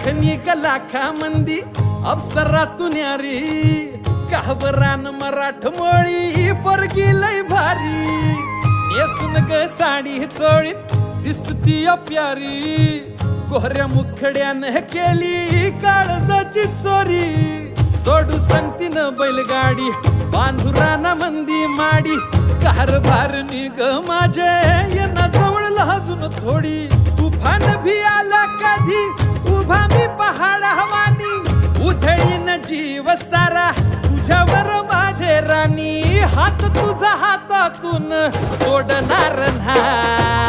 देखणी लाखा मंदी अप्सरातून यारी काबरान मराठमोळी पोरगी लय भारी नेसून ग साडी चोळीत दिसती प्यारी कोहऱ्या मुखड्यानं केली काळजाची चोरी सोडू सांगती न बैलगाडी बांधुराना मंदी माडी कारभार निग माझे येना जवळ लाजून थोडी तुफान भी आला कधी उभा मी पहाड हवानी उधळीन जीव सारा तुझ्यावर माझे राणी हात तुझा हातातून सोडणार नाही